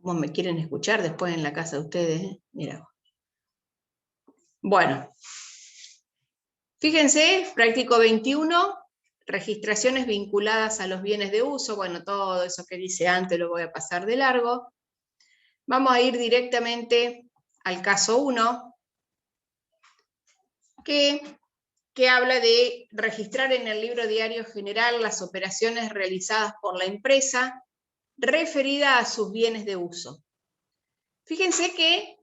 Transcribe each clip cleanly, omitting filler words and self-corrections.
¿Cómo me quieren escuchar después en la casa de ustedes? Mira. Bueno. Fíjense, práctico 21, registraciones vinculadas a los bienes de uso. Bueno, todo eso que dice antes lo voy a pasar de largo. Vamos a ir directamente al caso 1, que habla de registrar en el libro diario general las operaciones realizadas por la empresa referida a sus bienes de uso. Fíjense que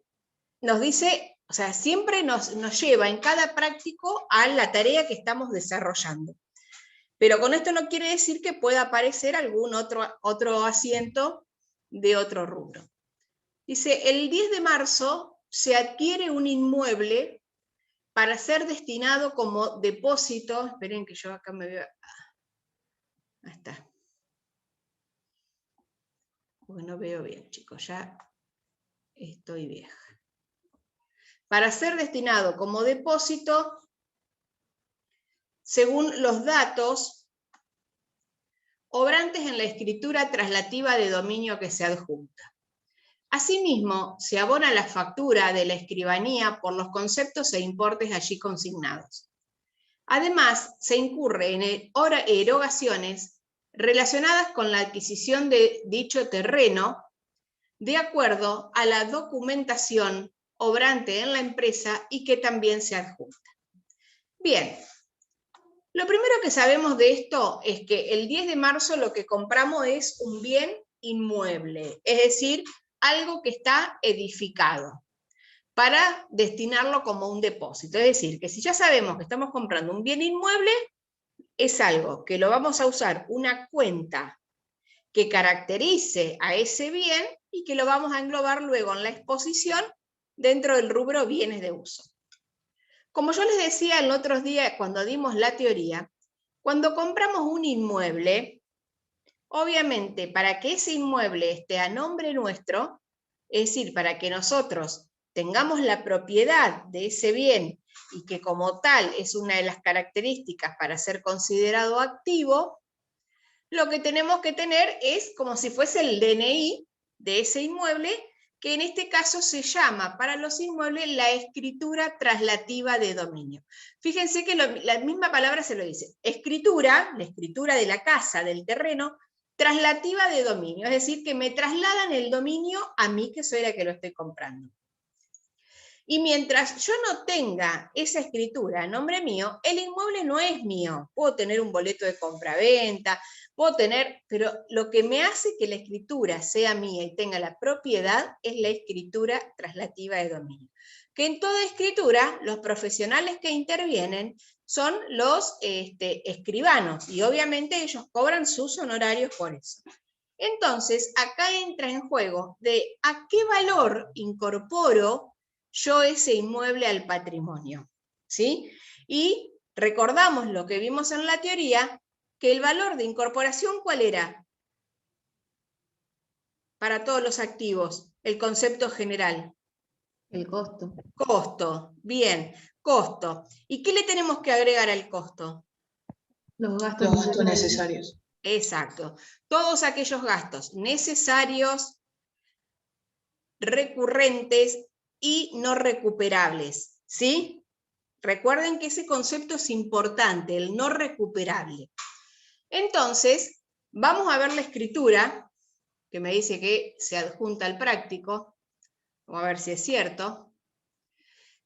nos dice, o sea, siempre nos lleva en cada práctico a la tarea que estamos desarrollando. Pero con esto no quiere decir que pueda aparecer algún otro asiento de otro rubro. Dice, el 10 de marzo se adquiere un inmueble para ser destinado como depósito. Esperen que yo acá me veo. Ahí está. Porque no veo bien, chicos, ya estoy vieja. Para ser destinado como depósito, según los datos obrantes en la escritura traslativa de dominio que se adjunta. Asimismo, se abona la factura de la escribanía por los conceptos e importes allí consignados. Además, se incurre en erogaciones relacionadas con la adquisición de dicho terreno de acuerdo a la documentación obrante en la empresa y que también se adjunta. Bien, lo primero que sabemos de esto es que el 10 de marzo lo que compramos es un bien inmueble, es decir, algo que está edificado, para destinarlo como un depósito. Es decir, que si ya sabemos que estamos comprando un bien inmueble, es algo que lo vamos a usar una cuenta que caracterice a ese bien y que lo vamos a englobar luego en la exposición dentro del rubro bienes de uso. Como yo les decía el otro día cuando dimos la teoría, cuando compramos un inmueble, obviamente para que ese inmueble esté a nombre nuestro, es decir, para que nosotros tengamos la propiedad de ese bien y que como tal es una de las características para ser considerado activo, lo que tenemos que tener es como si fuese el DNI de ese inmueble, que en este caso se llama para los inmuebles la escritura traslativa de dominio. Fíjense que la misma palabra se lo dice, escritura, la escritura de la casa, del terreno, traslativa de dominio, es decir, que me trasladan el dominio a mí, que soy la que lo estoy comprando. Y mientras yo no tenga esa escritura a nombre mío, el inmueble no es mío. Puedo tener un boleto de compra-venta, puedo tener, pero lo que me hace que la escritura sea mía y tenga la propiedad es la escritura traslativa de dominio. Que en toda escritura, los profesionales que intervienen son los escribanos, y obviamente ellos cobran sus honorarios por eso. Entonces, acá entra en juego de a qué valor incorporo yo ese inmueble al patrimonio, ¿sí? Y recordamos lo que vimos en la teoría, que el valor de incorporación, ¿cuál era? Para todos los activos, el concepto general. El costo. Costo, bien, costo. ¿Y qué le tenemos que agregar al costo? Los gastos necesarios. Exacto. Todos aquellos gastos necesarios, recurrentes y no recuperables, ¿sí? Recuerden que ese concepto es importante, el no recuperable. Entonces, vamos a ver la escritura, que me dice que se adjunta al práctico. Vamos a ver si es cierto.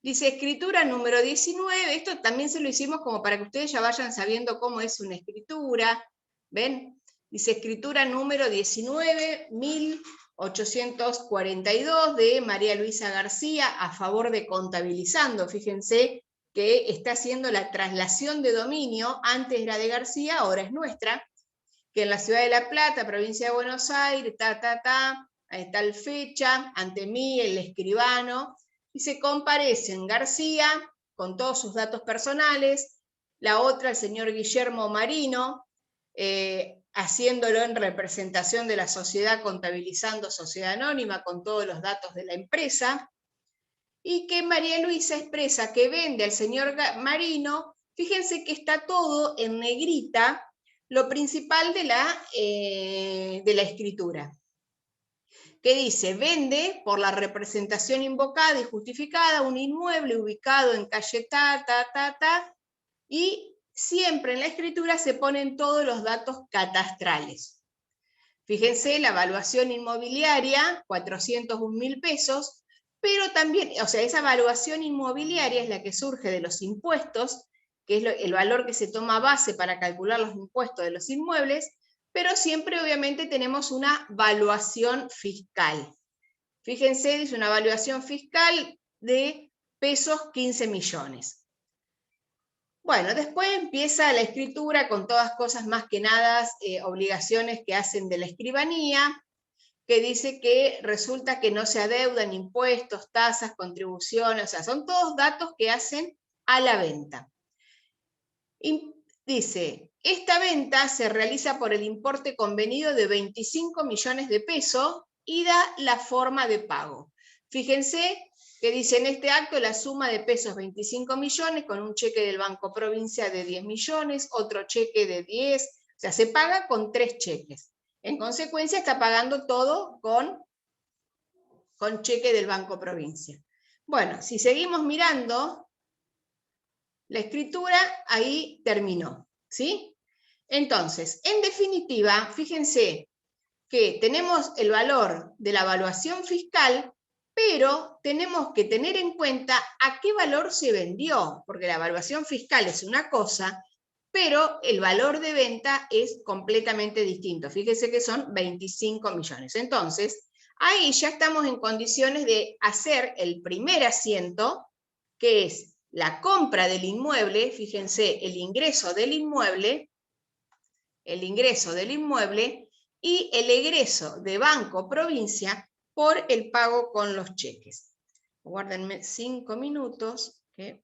Dice escritura número 19, esto también se lo hicimos como para que ustedes ya vayan sabiendo cómo es una escritura, ¿ven? Dice escritura número 19, 1842 de María Luisa García a favor de Contabilizando. Fíjense que está haciendo la traslación de dominio, antes era de García, ahora es nuestra, que en la ciudad de La Plata, provincia de Buenos Aires, ahí está la fecha, ante mí el escribano, y se comparecen García con todos sus datos personales, la otra el señor Guillermo Marino, haciéndolo en representación de la sociedad Contabilizando Sociedad Anónima con todos los datos de la empresa, y que María Luisa expresa que vende al señor Marino. Fíjense que está todo en negrita, lo principal de la escritura. que dice, vende por la representación invocada y justificada un inmueble ubicado en calle y siempre en la escritura se ponen todos los datos catastrales. Fíjense, la evaluación inmobiliaria, 401.000 pesos, pero también, o sea, esa evaluación inmobiliaria es la que surge de los impuestos, que es el valor que se toma base para calcular los impuestos de los inmuebles, pero siempre obviamente tenemos una valuación fiscal. Fíjense, dice una evaluación fiscal de pesos 15 millones. Bueno, después empieza la escritura con todas cosas más que nada, obligaciones que hacen de la escribanía, que dice que resulta que no se adeudan impuestos, tasas, contribuciones, o sea, son todos datos que hacen a la venta. Y dice, esta venta se realiza por el importe convenido de 25 millones de pesos y da la forma de pago. Fíjense que dice en este acto la suma de pesos 25 millones con un cheque del Banco Provincia de 10 millones, otro cheque de 10, o sea, se paga con 3 cheques. En consecuencia está pagando todo con cheque del Banco Provincia. Bueno, si seguimos mirando, la escritura ahí terminó, ¿sí? Entonces, en definitiva, fíjense que tenemos el valor de la evaluación fiscal, pero tenemos que tener en cuenta a qué valor se vendió, porque la evaluación fiscal es una cosa, pero el valor de venta es completamente distinto. Fíjense que son 25 millones. Entonces, ahí ya estamos en condiciones de hacer el primer asiento, que es la compra del inmueble, fíjense, el ingreso del inmueble, y el egreso de Banco Provincia por el pago con los cheques. Guárdenme 5 minutos, que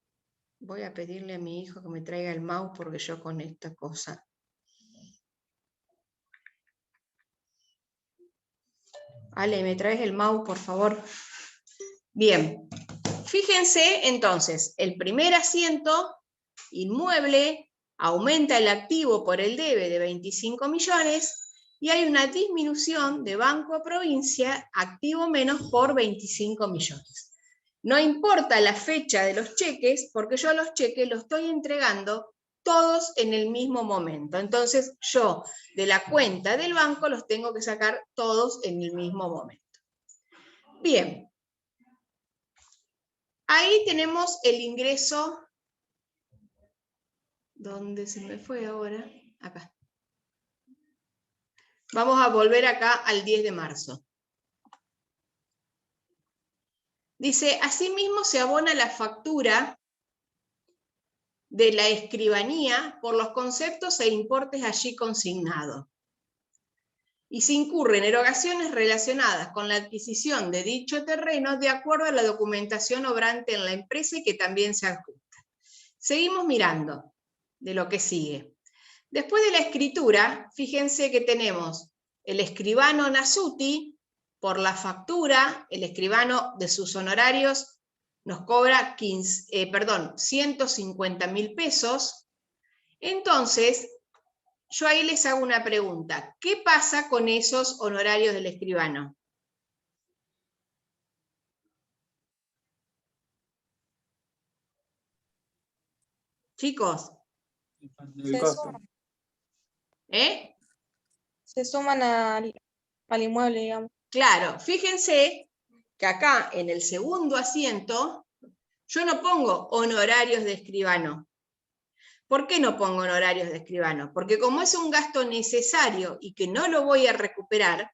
voy a pedirle a mi hijo que me traiga el mouse porque yo con esta cosa. Ale, ¿me traes el mouse, por favor? Bien, fíjense entonces, el primer asiento, inmueble, aumenta el activo por el debe de 25 millones y hay una disminución de Banco Provincia, activo menos por 25 millones. No importa la fecha de los cheques, porque yo los cheques los estoy entregando todos en el mismo momento. Entonces yo de la cuenta del banco los tengo que sacar todos en el mismo momento. Bien. Ahí tenemos el ingreso. ¿Dónde se me fue ahora? Acá. Vamos a volver acá al 10 de marzo. Dice, asimismo se abona la factura de la escribanía por los conceptos e importes allí consignados. Y se incurren erogaciones relacionadas con la adquisición de dicho terreno de acuerdo a la documentación obrante en la empresa y que también se adjunta. Seguimos mirando de lo que sigue. Después de la escritura, fíjense que tenemos el escribano Nasuti, por la factura, el escribano de sus honorarios nos cobra 150.000 pesos. Entonces, yo ahí les hago una pregunta. ¿Qué pasa con esos honorarios del escribano? Chicos. El costo. Se suman al inmueble, digamos. Claro, fíjense que acá en el segundo asiento yo no pongo honorarios de escribano. ¿Por qué no pongo honorarios de escribano? Porque como es un gasto necesario y que no lo voy a recuperar,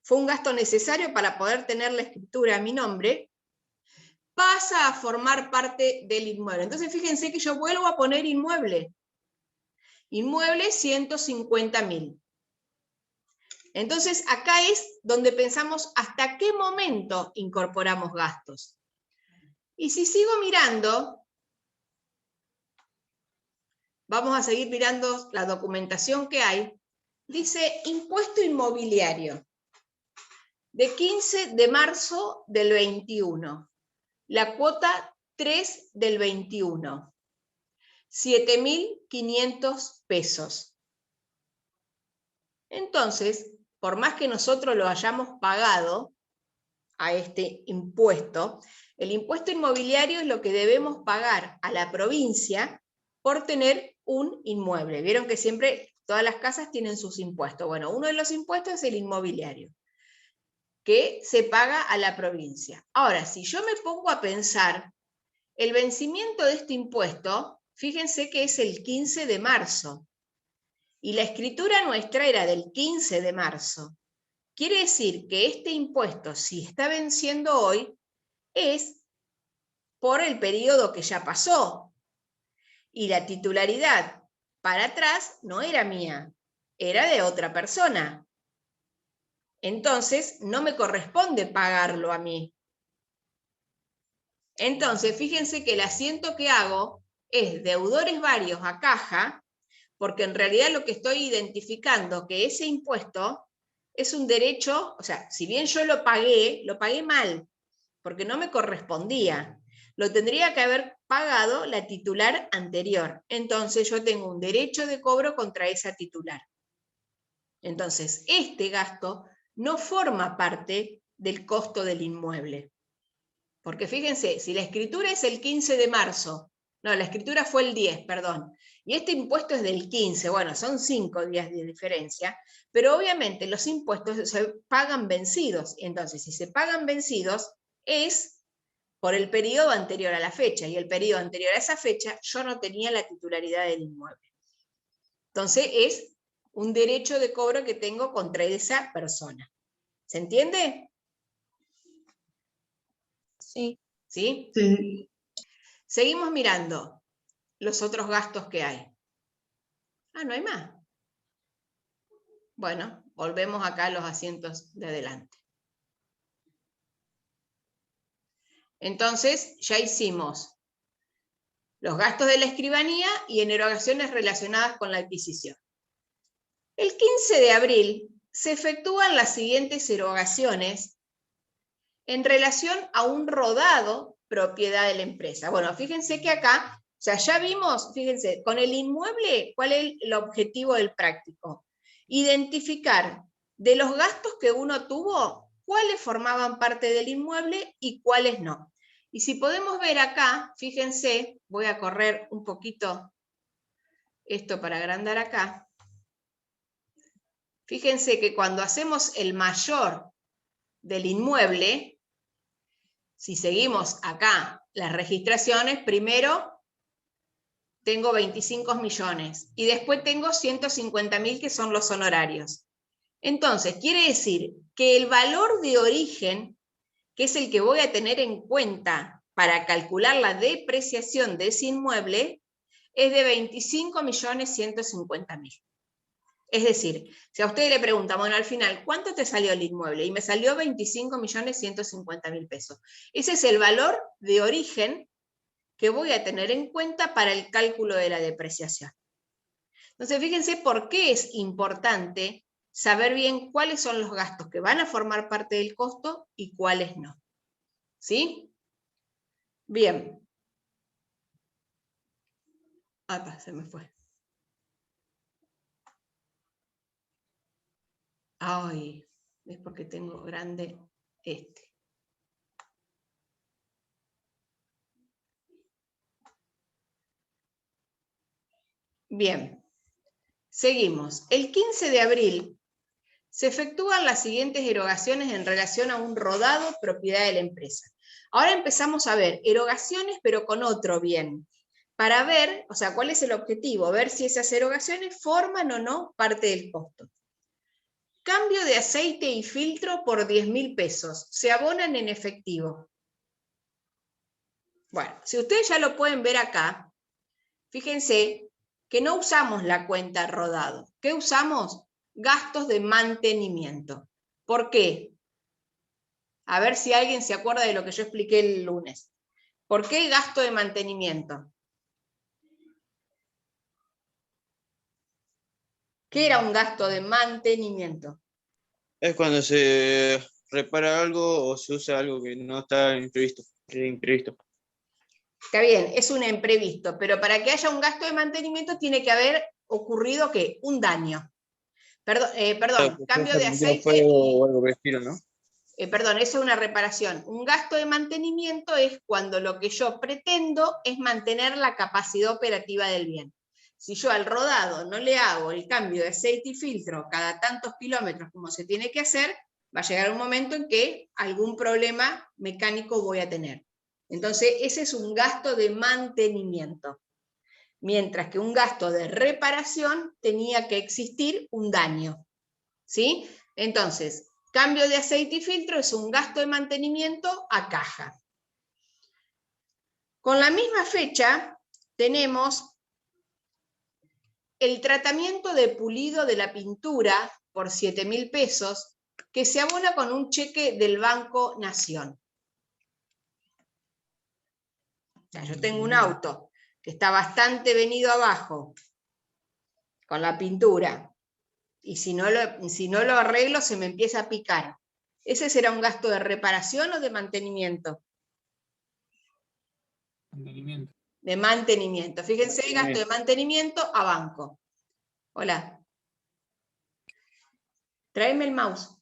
fue un gasto necesario para poder tener la escritura a mi nombre, pasa a formar parte del inmueble. Entonces fíjense que yo vuelvo a poner inmueble. Inmueble 150.000. Entonces acá es donde pensamos hasta qué momento incorporamos gastos. Y si sigo mirando, vamos a seguir mirando la documentación que hay, dice impuesto inmobiliario, de 15 de marzo del 21, la cuota 3 del 21, 7.500 pesos. Entonces, por más que nosotros lo hayamos pagado a este impuesto, el impuesto inmobiliario es lo que debemos pagar a la provincia por tener un inmueble. Vieron que siempre todas las casas tienen sus impuestos. Bueno, uno de los impuestos es el inmobiliario, que se paga a la provincia. Ahora, si yo me pongo a pensar, el vencimiento de este impuesto, fíjense que es el 15 de marzo, y la escritura nuestra era del 15 de marzo. Quiere decir que este impuesto, si está venciendo hoy, es por el periodo que ya pasó. Y la titularidad para atrás no era mía, era de otra persona. Entonces, no me corresponde pagarlo a mí. Entonces, fíjense que el asiento que hago es deudores varios a caja, porque en realidad lo que estoy identificando que ese impuesto es un derecho, o sea, si bien yo lo pagué mal, porque no me correspondía. Lo tendría que haber pagado la titular anterior. Entonces yo tengo un derecho de cobro contra esa titular. Entonces, este gasto no forma parte del costo del inmueble. Porque fíjense, si la escritura es el 15 de marzo, no, la escritura fue el 10, perdón, y este impuesto es del 15, bueno, son 5 días de diferencia, pero obviamente los impuestos se pagan vencidos. Entonces, si se pagan vencidos, es por el periodo anterior a la fecha, y el periodo anterior a esa fecha yo no tenía la titularidad del inmueble. Entonces es un derecho de cobro que tengo contra esa persona. ¿Se entiende? Sí. ¿Sí? Sí. Seguimos mirando los otros gastos que hay. Ah, ¿no hay más? Bueno, volvemos acá a los asientos de adelante. Entonces, ya hicimos los gastos de la escribanía y en erogaciones relacionadas con la adquisición. El 15 de abril se efectúan las siguientes erogaciones en relación a un rodado propiedad de la empresa. Bueno, fíjense que acá, o sea, ya vimos, fíjense, con el inmueble, ¿cuál es el objetivo del práctico? Identificar de los gastos que uno tuvo, cuáles formaban parte del inmueble y cuáles no. Y si podemos ver acá, fíjense, voy a correr un poquito esto para agrandar acá. Fíjense que cuando hacemos el mayor del inmueble, si seguimos acá las registraciones, primero tengo 25 millones y después tengo 150.000 que son los honorarios. Entonces, quiere decir que el valor de origen, que es el que voy a tener en cuenta para calcular la depreciación de ese inmueble, es de 25.150.000. Es decir, si a usted le preguntan, bueno, al final, ¿cuánto te salió el inmueble? Y me salió 25.150.000 pesos. Ese es el valor de origen que voy a tener en cuenta para el cálculo de la depreciación. Entonces, fíjense por qué es importante saber bien cuáles son los gastos que van a formar parte del costo y cuáles no. ¿Sí? Bien. Ah, se me fue. Ay, es porque tengo grande este. Bien, seguimos. El 15 de abril se efectúan las siguientes erogaciones en relación a un rodado propiedad de la empresa. Ahora empezamos a ver erogaciones, pero con otro bien, para ver, o sea, cuál es el objetivo, ver si esas erogaciones forman o no parte del costo. Cambio de aceite y filtro por 10.000 pesos, se abonan en efectivo. Bueno, si ustedes ya lo pueden ver acá, fíjense que no usamos la cuenta rodado. ¿Qué usamos? Gastos de mantenimiento. ¿Por qué? A ver si alguien se acuerda de lo que yo expliqué el lunes. ¿Por qué gasto de mantenimiento? ¿Qué era un gasto de mantenimiento? Es cuando se repara algo o se usa algo que no está imprevisto. Está bien, es un imprevisto, pero para que haya un gasto de mantenimiento tiene que haber ocurrido ¿qué? Un daño. Perdón, cambio de aceite. Fuego o algo por el estilo, ¿no? Perdón, eso es una reparación. Un gasto de mantenimiento es cuando lo que yo pretendo es mantener la capacidad operativa del bien. Si yo al rodado no le hago el cambio de aceite y filtro cada tantos kilómetros como se tiene que hacer, va a llegar un momento en que algún problema mecánico voy a tener. Entonces, ese es un gasto de mantenimiento. Mientras que un gasto de reparación tenía que existir un daño. ¿Sí? Entonces, cambio de aceite y filtro es un gasto de mantenimiento a caja. Con la misma fecha tenemos el tratamiento de pulido de la pintura por 7.000 pesos que se abona con un cheque del Banco Nación. O sea, yo tengo un auto que está bastante venido abajo con la pintura y si no lo arreglo se me empieza a picar. ¿Ese será un gasto de reparación o de mantenimiento? Mantenimiento. De mantenimiento. Fíjense, gasto de mantenimiento a banco. Hola. Tráeme el mouse.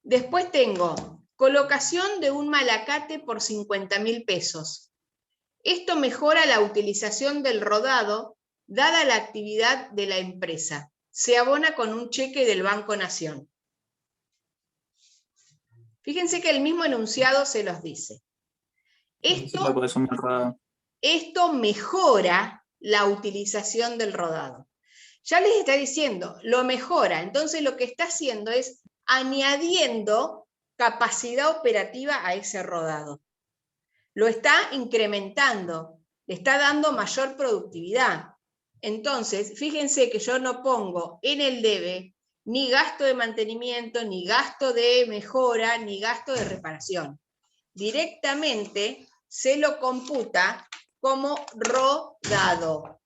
Después tengo colocación de un malacate por 50.000 pesos. Esto mejora la utilización del rodado dada la actividad de la empresa. Se abona con un cheque del Banco Nación. Fíjense que el mismo enunciado se los dice. Esto mejora la utilización del rodado. Ya les está diciendo, lo mejora. Entonces lo que está haciendo es añadiendo capacidad operativa a ese rodado. Lo está incrementando, le está dando mayor productividad. Entonces, fíjense que yo no pongo en el debe ni gasto de mantenimiento, ni gasto de mejora, ni gasto de reparación. Directamente se lo computa como rodado.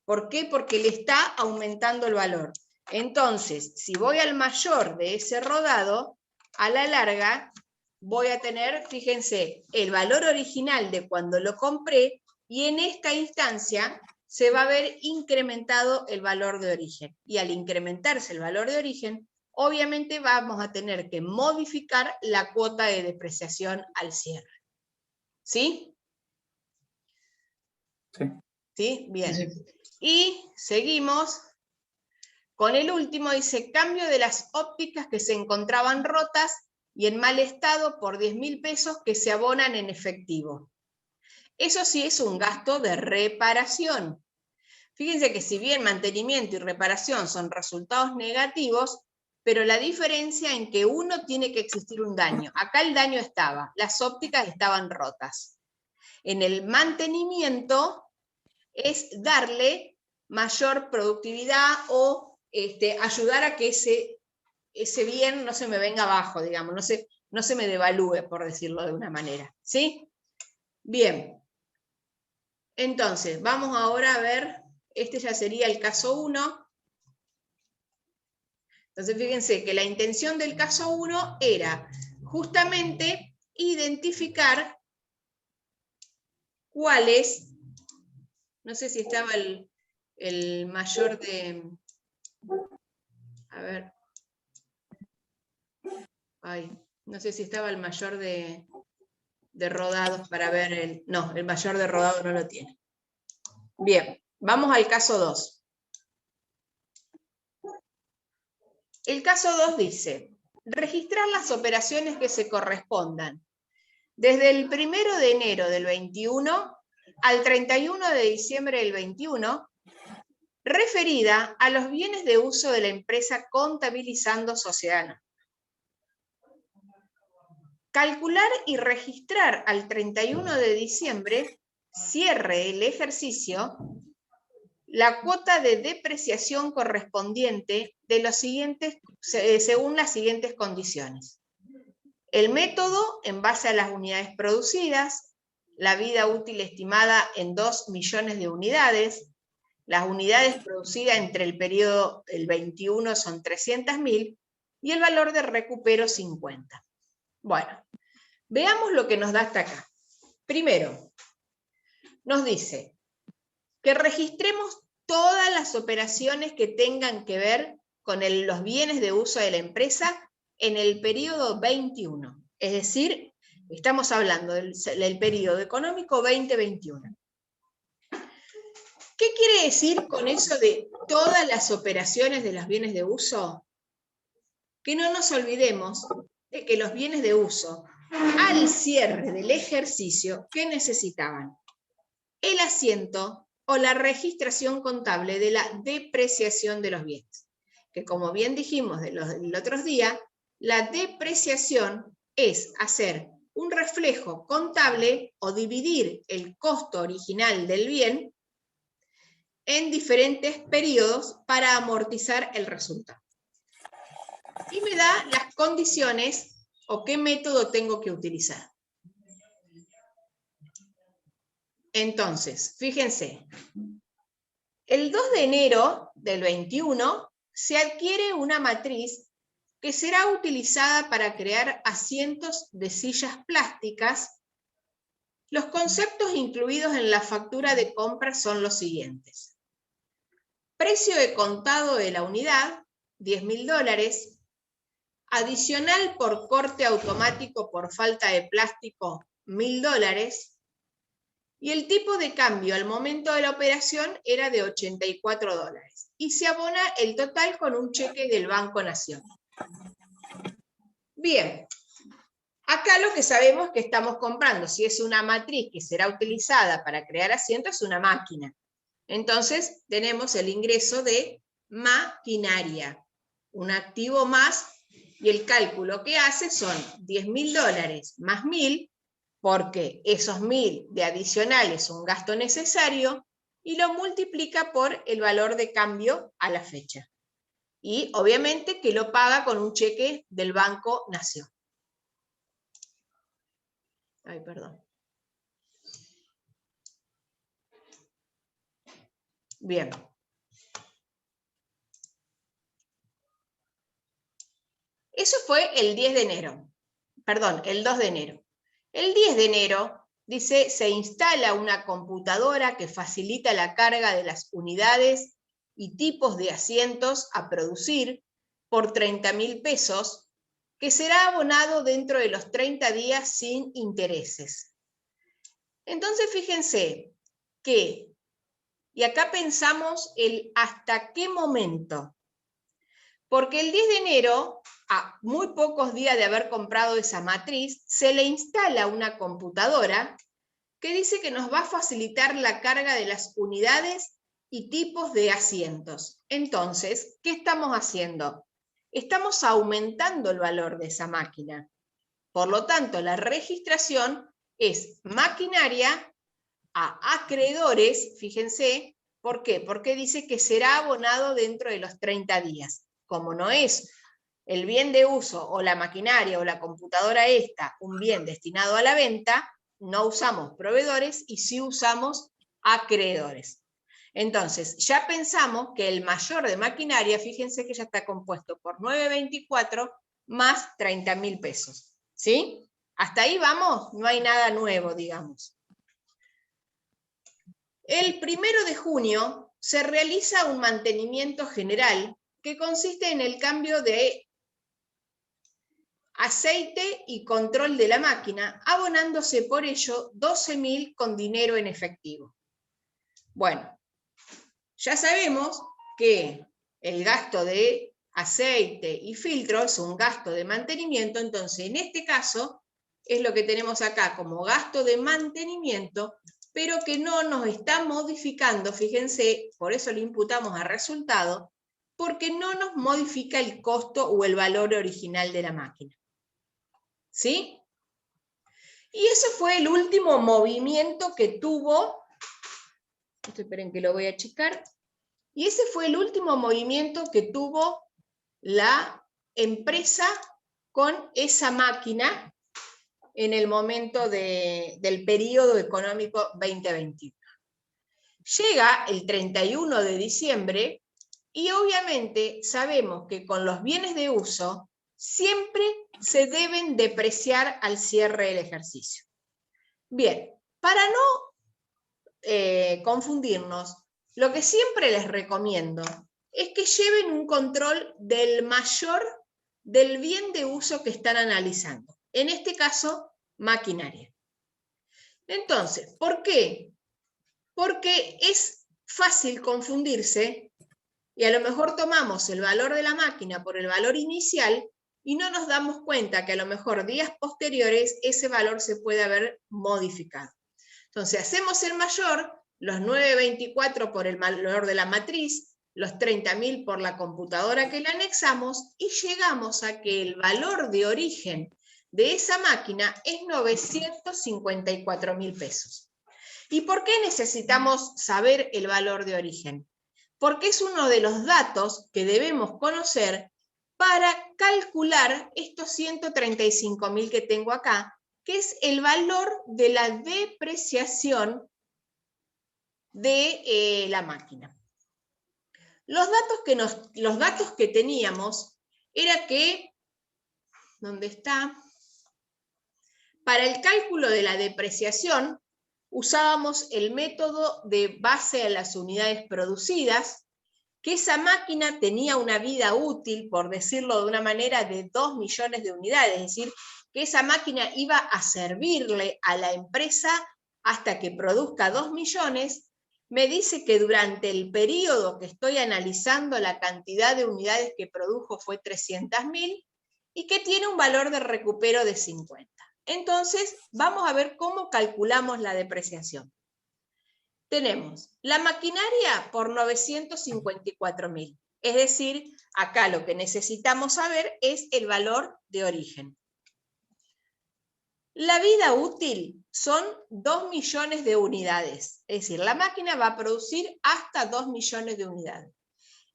¿Por qué? Porque le está aumentando el valor. Entonces, si voy al mayor de ese rodado, a la larga voy a tener, fíjense, el valor original de cuando lo compré y en esta instancia se va a ver incrementado el valor de origen. Y al incrementarse el valor de origen, obviamente vamos a tener que modificar la cuota de depreciación al cierre. ¿Sí? Sí. ¿Sí? Bien. Sí. Y seguimos con el último, dice, cambio de las ópticas que se encontraban rotas y en mal estado por 10.000 pesos que se abonan en efectivo. Eso sí es un gasto de reparación. Fíjense que si bien mantenimiento y reparación son resultados negativos, pero la diferencia en que uno tiene que existir un daño. Acá el daño estaba, las ópticas estaban rotas. En el mantenimiento es darle mayor productividad o ayudar a que ese bien no se me venga abajo, digamos, no se me devalúe, por decirlo de una manera. ¿Sí? Bien. Entonces, vamos ahora a ver, este ya sería el caso 1. Entonces, fíjense que la intención del caso 1 era justamente identificar cuáles, no sé si estaba el mayor de, a ver, ay, no sé si estaba el mayor de rodados para ver no, el mayor de rodados no lo tiene. Bien, vamos al caso 2. El caso 2 dice, registrar las operaciones que se correspondan desde el 1 de enero del 21 al 31 de diciembre del 21, referida a los bienes de uso de la empresa contabilizando sociedad. Calcular y registrar al 31 de diciembre, cierre el ejercicio, la cuota de depreciación correspondiente de los siguientes, según las siguientes condiciones. El método en base a las unidades producidas, la vida útil estimada en 2 millones de unidades, las unidades producidas entre el periodo del 21 son 300.000 y el valor de recupero 50. Bueno, veamos lo que nos da hasta acá. Primero, nos dice que registremos todas las operaciones que tengan que ver con los bienes de uso de la empresa en el periodo 21. Es decir, estamos hablando del periodo económico 2021. ¿Qué quiere decir con eso de todas las operaciones de los bienes de uso? Que no nos olvidemos de que los bienes de uso, al cierre del ejercicio, ¿qué necesitaban? El asiento o la registración contable de la depreciación de los bienes. Que como bien dijimos el otro día, la depreciación es hacer un reflejo contable o dividir el costo original del bien en diferentes periodos para amortizar el resultado. Y me da las condiciones o qué método tengo que utilizar. Entonces, fíjense, el 2 de enero del 21 se adquiere una matriz que será utilizada para crear asientos de sillas plásticas. Los conceptos incluidos en la factura de compra son los siguientes. Precio de contado de la unidad, $10.000. Adicional por corte automático por falta de plástico, $1.000. Y el tipo de cambio al momento de la operación era de $84. Y se abona el total con un cheque del Banco Nación. Bien, acá lo que sabemos que estamos comprando, si es una matriz que será utilizada para crear asientos, es una máquina. Entonces tenemos el ingreso de maquinaria, un activo más, y el cálculo que hace son $10.000 más 1.000, porque esos 1.000 de adicional es un gasto necesario, y lo multiplica por el valor de cambio a la fecha. Y obviamente que lo paga con un cheque del Banco Nación. Ay, perdón. Bien. Eso fue el 10 de enero. Perdón, el 2 de enero. El 10 de enero, dice, se instala una computadora que facilita la carga de las unidades y tipos de asientos a producir por $30.000, que será abonado dentro de los 30 días sin intereses. Entonces, fíjense que, y acá pensamos el hasta qué momento, porque el 10 de enero, a muy pocos días de haber comprado esa matriz, se le instala una computadora que dice que nos va a facilitar la carga de las unidades y tipos de asientos. Entonces, ¿qué estamos haciendo? Estamos aumentando el valor de esa máquina. Por lo tanto, la registración es maquinaria a acreedores, fíjense, ¿por qué? Porque dice que será abonado dentro de los 30 días. Como no es el bien de uso o la maquinaria o la computadora esta un bien destinado a la venta, no usamos proveedores y sí usamos acreedores. Entonces, ya pensamos que el mayor de maquinaria, fíjense que ya está compuesto por 924 más $30.000. ¿Sí? Hasta ahí vamos, no hay nada nuevo, digamos. El 1 de junio se realiza un mantenimiento general que consiste en el cambio de aceite y control de la máquina, abonándose por ello 12.000 con dinero en efectivo. Bueno, ya sabemos que el gasto de aceite y filtro es un gasto de mantenimiento, entonces en este caso es lo que tenemos acá como gasto de mantenimiento, pero que no nos está modificando, fíjense, por eso lo imputamos a resultado, porque no nos modifica el costo o el valor original de la máquina. ¿Sí? Y ese fue el último movimiento que tuvo, esperen que lo voy a checar, y ese fue el último movimiento que tuvo la empresa con esa máquina en el momento del periodo económico 2021. Llega el 31 de diciembre y obviamente sabemos que con los bienes de uso siempre se deben depreciar al cierre del ejercicio. Bien, para no confundirnos, lo que siempre les recomiendo es que lleven un control del mayor del bien de uso que están analizando. En este caso, maquinaria. Entonces, ¿por qué? Porque es fácil confundirse y a lo mejor tomamos el valor de la máquina por el valor inicial y no nos damos cuenta que a lo mejor días posteriores ese valor se puede haber modificado. Entonces hacemos el mayor, los 924 por el valor de la matriz, los 30.000 por la computadora que le anexamos y llegamos a que el valor de origen de esa máquina es 954.000 pesos. ¿Y por qué necesitamos saber el valor de origen? Porque es uno de los datos que debemos conocer para calcular estos 135.000 que tengo acá, que es el valor de la depreciación de la máquina. Los datos que teníamos era que, ¿dónde está? Para el cálculo de la depreciación, usábamos el método de base a las unidades producidas, que esa máquina tenía una vida útil, por decirlo de una manera, de 2 millones de unidades, es decir, que esa máquina iba a servirle a la empresa hasta que produzca 2 millones, me dice que durante el periodo que estoy analizando la cantidad de unidades que produjo fue 300.000 y que tiene un valor de recupero de 50. Entonces, vamos a ver cómo calculamos la depreciación. Tenemos la maquinaria por 954.000. Es decir, acá lo que necesitamos saber es el valor de origen. La vida útil son 2 millones de unidades. Es decir, la máquina va a producir hasta 2 millones de unidades.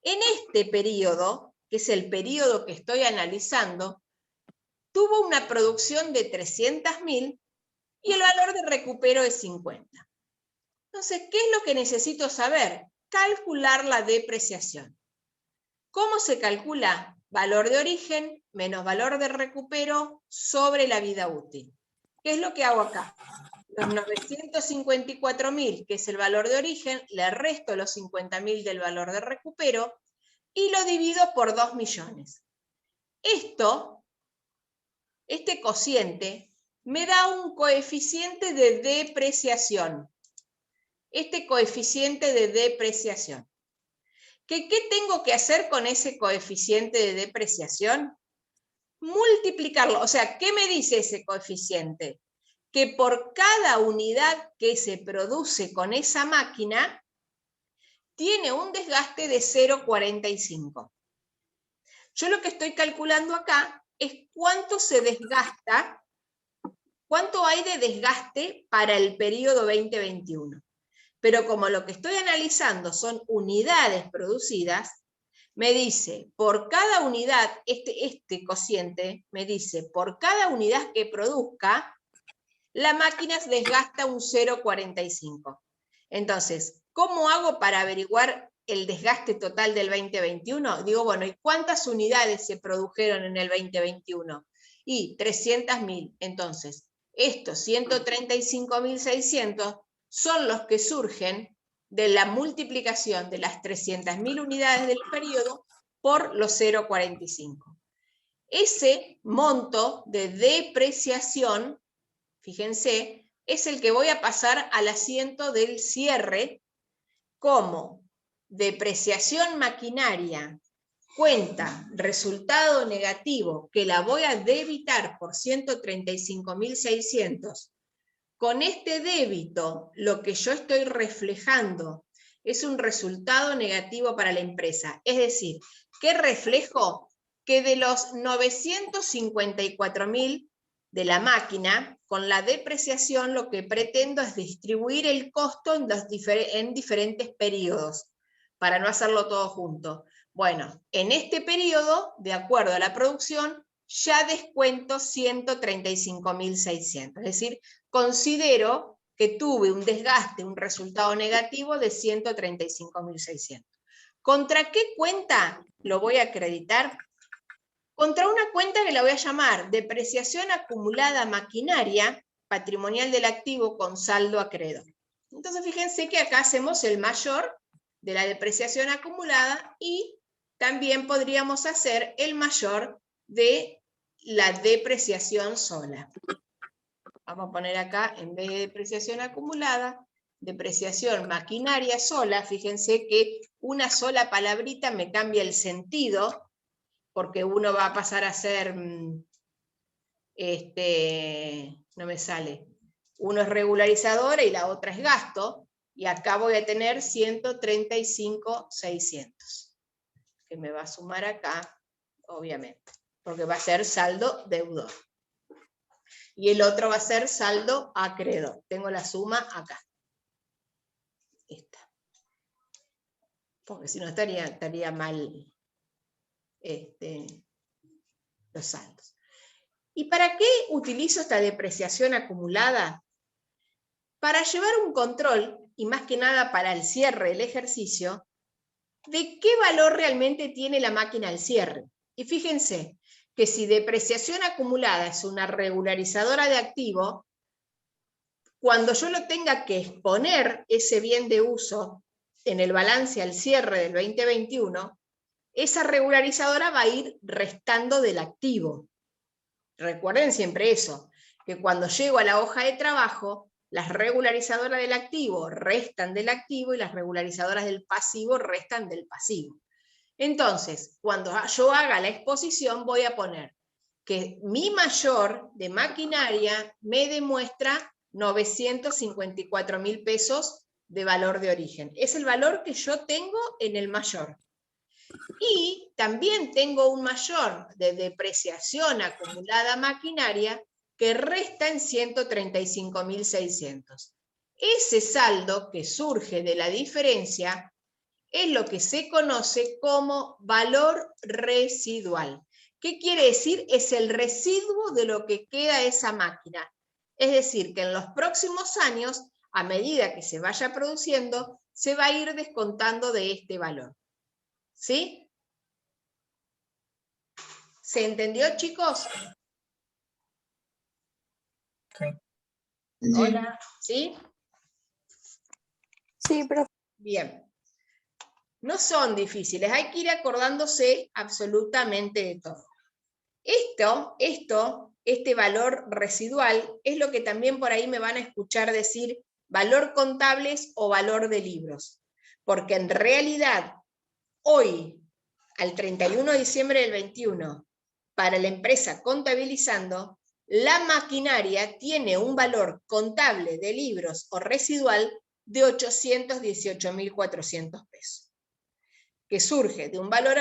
En este periodo, que es el periodo que estoy analizando, tuvo una producción de 300.000 y el valor de recupero es 50. Entonces, ¿qué es lo que necesito saber? Calcular la depreciación. ¿Cómo se calcula? Valor de origen menos valor de recupero sobre la vida útil. ¿Qué es lo que hago acá? Los 954.000, que es el valor de origen, le resto los 50.000 del valor de recupero y lo divido por 2 millones. Este cociente me da un coeficiente de depreciación. Este coeficiente de depreciación. ¿Qué tengo que hacer con ese coeficiente de depreciación? Multiplicarlo. O sea, ¿qué me dice ese coeficiente? Que por cada unidad que se produce con esa máquina, tiene un desgaste de 0,45. Yo lo que estoy calculando acá es cuánto se desgasta, cuánto hay de desgaste para el periodo 2021. Pero como lo que estoy analizando son unidades producidas, me dice, por cada unidad, este cociente me dice, por cada unidad que produzca, la máquina desgasta un 0,45. Entonces, ¿cómo hago para averiguar el desgaste total del 2021? Digo, bueno, ¿y cuántas unidades se produjeron en el 2021? Y 300.000. Entonces, estos 135.600 son los que surgen de la multiplicación de las 300.000 unidades del periodo por los 0,45. Ese monto de depreciación, fíjense, es el que voy a pasar al asiento del cierre como depreciación maquinaria, cuenta, resultado negativo, que la voy a debitar por 135.600. Con este débito, lo que yo estoy reflejando es un resultado negativo para la empresa. Es decir, ¿qué reflejo? Que de los 954.000 de la máquina, con la depreciación lo que pretendo es distribuir el costo en diferentes periodos, para no hacerlo todo junto. Bueno, en este periodo, de acuerdo a la producción, ya descuento 135.600. Es decir, considero que tuve un desgaste, un resultado negativo de 135.600. ¿Contra qué cuenta lo voy a acreditar? Contra una cuenta que la voy a llamar depreciación acumulada maquinaria patrimonial del activo con saldo acreedor. Entonces fíjense que acá hacemos el mayor de la depreciación acumulada y también podríamos hacer el mayor de la depreciación sola. Vamos a poner acá, en vez de depreciación acumulada, depreciación maquinaria sola. Fíjense que una sola palabrita me cambia el sentido, porque uno va a pasar a ser, no me sale, uno es regularizadora y la otra es gasto, y acá voy a tener 135.600, que me va a sumar acá, obviamente, porque va a ser saldo deudor. Y el otro va a ser saldo acreedor. Tengo la suma acá. Esta. Porque si no estaría mal los saldos. ¿Y para qué utilizo esta depreciación acumulada? Para llevar un control, y más que nada para el cierre del ejercicio, de qué valor realmente tiene la máquina al cierre. Y fíjense que si depreciación acumulada es una regularizadora de activo, cuando yo lo tenga que exponer ese bien de uso en el balance al cierre del 2021, esa regularizadora va a ir restando del activo. Recuerden siempre eso, que cuando llego a la hoja de trabajo, las regularizadoras del activo restan del activo y las regularizadoras del pasivo restan del pasivo. Entonces, cuando yo haga la exposición, voy a poner que mi mayor de maquinaria me demuestra 954.000 pesos de valor de origen. Es el valor que yo tengo en el mayor. Y también tengo un mayor de depreciación acumulada maquinaria que resta en 135.600. Ese saldo que surge de la diferencia es lo que se conoce como valor residual. ¿Qué quiere decir? Es el residuo de lo que queda de esa máquina. Es decir, que en los próximos años, a medida que se vaya produciendo, se va a ir descontando de este valor. ¿Sí? ¿Se entendió, chicos? Sí. Hola. ¿Sí? Sí, profe. Bien. No son difíciles, hay que ir acordándose absolutamente de todo. Este valor residual es lo que también por ahí me van a escuchar decir valor contables o valor de libros. Porque en realidad, hoy, al 31 de diciembre del 21, para la empresa contabilizando, la maquinaria tiene un valor contable de libros o residual de 818.400 pesos, que surge de un valor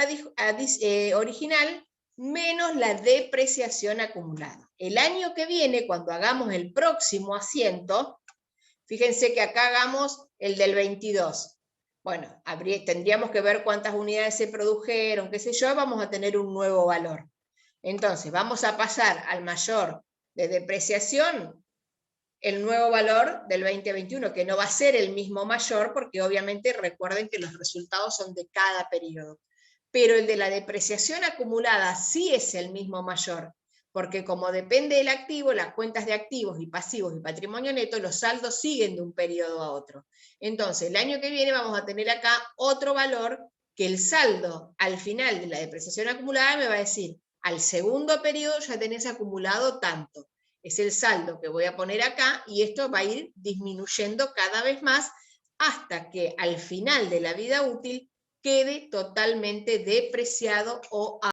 original menos la depreciación acumulada. El año que viene, cuando hagamos el próximo asiento, fíjense que acá hagamos el del 22. Bueno, tendríamos que ver cuántas unidades se produjeron, qué sé yo, vamos a tener un nuevo valor. Entonces, vamos a pasar al mayor de depreciación, el nuevo valor del 2021, que no va a ser el mismo mayor, porque obviamente recuerden que los resultados son de cada periodo. Pero el de la depreciación acumulada sí es el mismo mayor, porque como depende del activo, las cuentas de activos y pasivos y patrimonio neto, los saldos siguen de un periodo a otro. Entonces, el año que viene vamos a tener acá otro valor que el saldo al final de la depreciación acumulada me va a decir, al segundo periodo ya tenés acumulado tanto. Es el saldo que voy a poner acá y esto va a ir disminuyendo cada vez más hasta que al final de la vida útil quede totalmente depreciado o